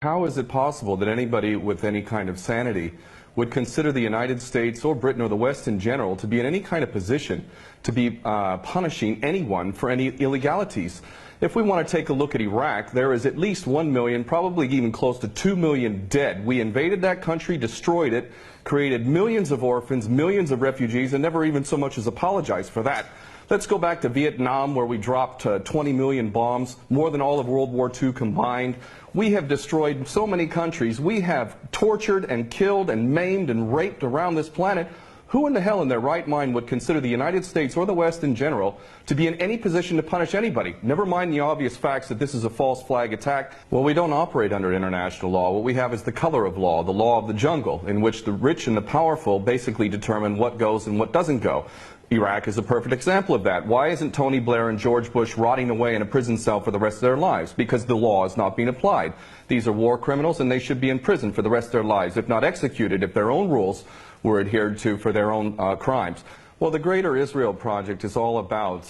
How is it possible that anybody with any kind of sanity would consider the United States or Britain or the West in general to be in any kind of position to be punishing anyone for any illegalities? If we want to take a look at Iraq, there is at least 1 million, probably even close to 2 million dead. We invaded that country, destroyed it, created millions of orphans, millions of refugees, and never even so much as apologized for that. Let's go back to Vietnam, where we dropped 20 million bombs, more than all of World War II combined. We have destroyed so many countries. We have tortured and killed and maimed and raped around this planet. Who in the hell in their right mind would consider the United States or the West in general to be in any position to punish anybody? Never mind the obvious facts that this is a false flag attack. Well, we don't operate under international law. What we have is the color of law, the law of the jungle, in which the rich and the powerful basically determine what goes and what doesn't go. Iraq is a perfect example of that. Why isn't Tony Blair and George Bush rotting away in a prison cell for the rest of their lives? Because the law is not being applied. These are war criminals and they should be in prison for the rest of their lives, if not executed, if their own rules were adhered to for their own crimes. Well, the Greater Israel Project is all about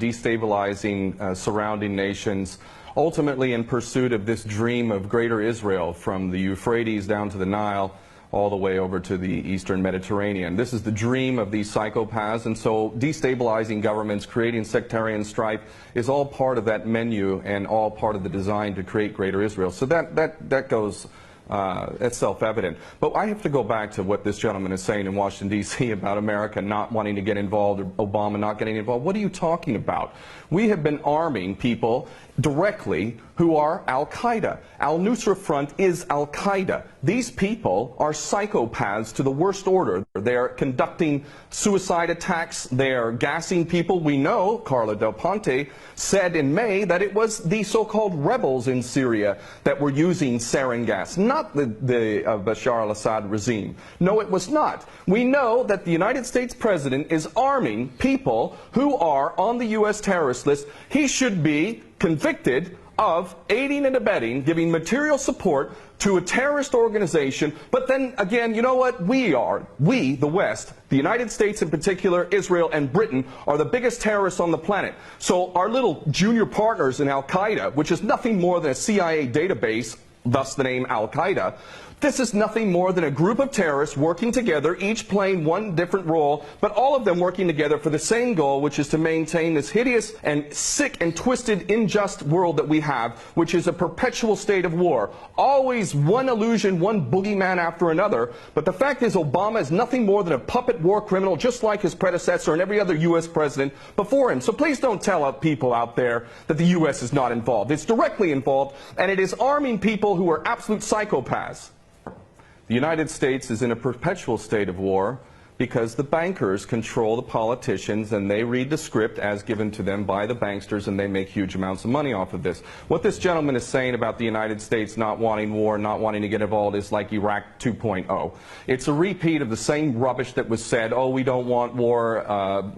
destabilizing surrounding nations, ultimately in pursuit of this dream of Greater Israel from the Euphrates down to the Nile, all the way over to the Eastern Mediterranean. This is the dream of these psychopaths, and so destabilizing governments, creating sectarian strife is all part of that menu and all part of the design to create Greater Israel. So that goes, that's self-evident. But I have to go back to what this gentleman is saying in Washington, D.C. about America not wanting to get involved or Obama not getting involved. What are you talking about? We have been arming people directly who are Al-Qaeda. Al-Nusra Front is Al-Qaeda. These people are psychopaths to the worst order. They're conducting suicide attacks. They're gassing people. We know, Carla Del Ponte said in May, that it was the so-called rebels in Syria that were using sarin gas, not the Bashar al-Assad regime. No, it was not. We know that the United States president is arming people who are on the U.S. terrorist list. He should be convicted of aiding and abetting, giving material support to a terrorist organization. But then again, you know what? We, the West, the United States in particular, Israel and Britain, are the biggest terrorists on the planet. So our little junior partners in Al-Qaeda, which is nothing more than a CIA database, thus the name Al-Qaeda, this is nothing more than a group of terrorists working together, each playing one different role, but all of them working together for the same goal, which is to maintain this hideous and sick and twisted, unjust world that we have, which is a perpetual state of war. Always one illusion, one boogeyman after another. But the fact is, Obama is nothing more than a puppet war criminal, just like his predecessor and every other U.S. president before him. So please don't tell people out there that the U.S. is not involved. It's directly involved, and it is arming people who are absolute psychopaths. The United States is in a perpetual state of war because the bankers control the politicians and they read the script as given to them by the banksters, and they make huge amounts of money off of this. What this gentleman is saying about the United States not wanting war, not wanting to get involved is like Iraq 2.0. It's a repeat of the same rubbish that was said, oh, we don't want war,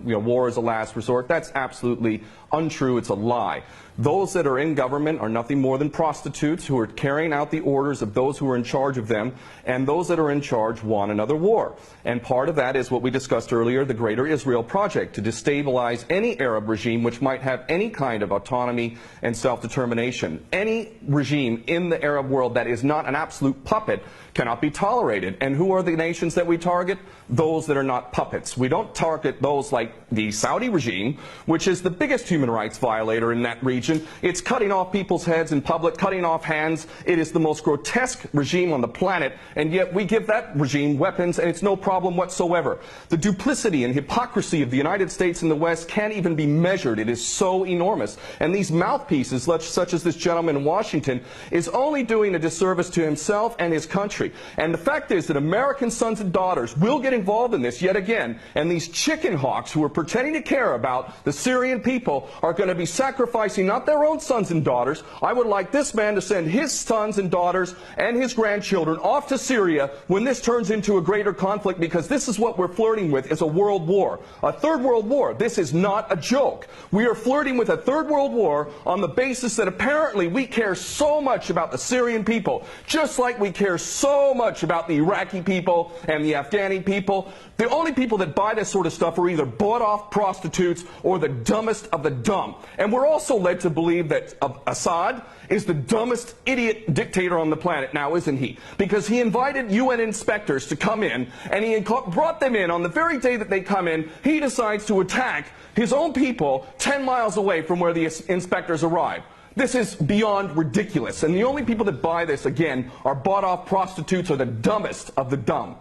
war is a last resort. That's absolutely untrue. It's a lie. Those that are in government are nothing more than prostitutes who are carrying out the orders of those who are in charge of them, and those that are in charge want another war. And part of that is what we discussed earlier, the Greater Israel Project, to destabilize any Arab regime which might have any kind of autonomy and self-determination. Any regime in the Arab world that is not an absolute puppet cannot be tolerated. And who are the nations that we target? Those that are not puppets. We don't target those like the Saudi regime, which is the biggest human rights violator in that region. It's cutting off people's heads in public, cutting off hands. It is the most grotesque regime on the planet, and yet we give that regime weapons and it's no problem whatsoever. The duplicity and hypocrisy of the United States and the West can't even be measured. It is so enormous. And these mouthpieces, such as this gentleman in Washington, is only doing a disservice to himself and his country. And the fact is that American sons and daughters will get involved in this yet again, and these chicken hawks who are pretending to care about the Syrian people are going to be sacrificing not their own sons and daughters. I would like this man to send his sons and daughters and his grandchildren off to Syria when this turns into a greater conflict, because this is what we're flirting with, is a world war, a third world war. This is not a joke. We are flirting with a third world war on the basis that apparently we care so much about the Syrian people, just like we care so much about the Iraqi people and the Afghani people. The only people that buy this sort of stuff are either bought-off prostitutes or the dumbest of the dumb. And we're also led to believe that Assad is the dumbest idiot dictator on the planet now, isn't he? Because he invited UN inspectors to come in, and he brought them in on the very day that they come in. He decides to attack his own people 10 miles away from where the inspectors arrive. This is beyond ridiculous. And the only people that buy this, again, are bought-off prostitutes or the dumbest of the dumb.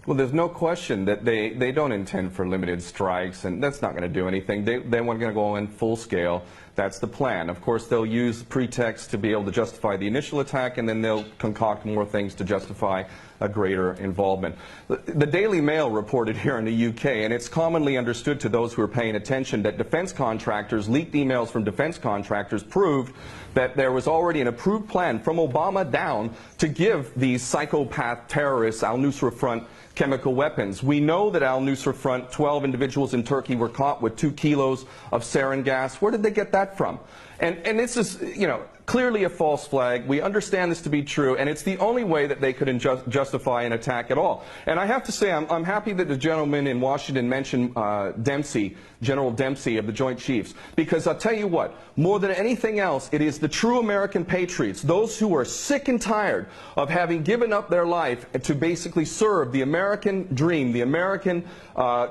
Well, there's no question that they don't intend for limited strikes, and that's not going to do anything. They want to go in full scale. That's the plan. Of course, they'll use pretext to be able to justify the initial attack, and then they'll concoct more things to justify a greater involvement. The Daily Mail reported here in the UK, and it's commonly understood to those who are paying attention, that defense contractors, leaked emails from defense contractors proved that there was already an approved plan from Obama down to give these psychopath terrorists, Al-Nusra Front, chemical weapons. We know that Al-Nusra Front, 12 individuals in Turkey were caught with 2 kilos of sarin gas. Where did they get that from? And this is, you know, clearly a false flag. We understand this to be true, and it's the only way that they could justify an attack at all. And I have to say, I'm happy that the gentleman in Washington mentioned Dempsey, General Dempsey of the Joint Chiefs, because I'll tell you what, more than anything else, it is the true American patriots, those who are sick and tired of having given up their life to basically serve the American dream, the American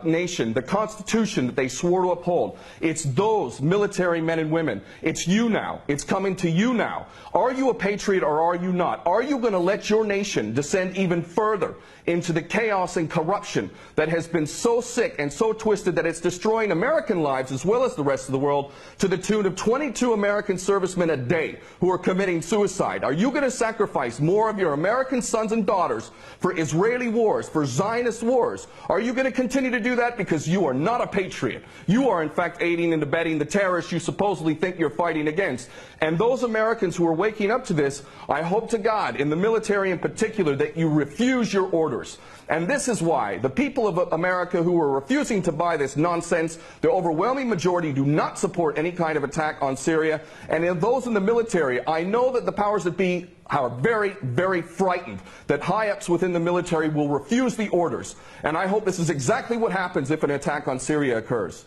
nation, the Constitution that they swore to uphold. It's those military men and women. It's you now. It's coming to you now. Are you a patriot or are you not? Are you going to let your nation descend even further into the chaos and corruption that has been so sick and so twisted that it's destroying American lives as well as the rest of the world, to the tune of 22 American servicemen a day who are committing suicide? Are you going to sacrifice more of your American sons and daughters for Israeli wars, for Zionist wars? Are you going to continue to do that because you are not a patriot? You are in fact aiding and abetting the terrorists you supposedly think you're fighting against. And those Americans who are waking up to this, I hope to God, in the military in particular, that you refuse your orders. And this is why the people of America who are refusing to buy this nonsense, the overwhelming majority do not support any kind of attack on Syria. And in those in the military, I know that the powers that be are very, very frightened that high-ups within the military will refuse the orders. And I hope this is exactly what happens if an attack on Syria occurs.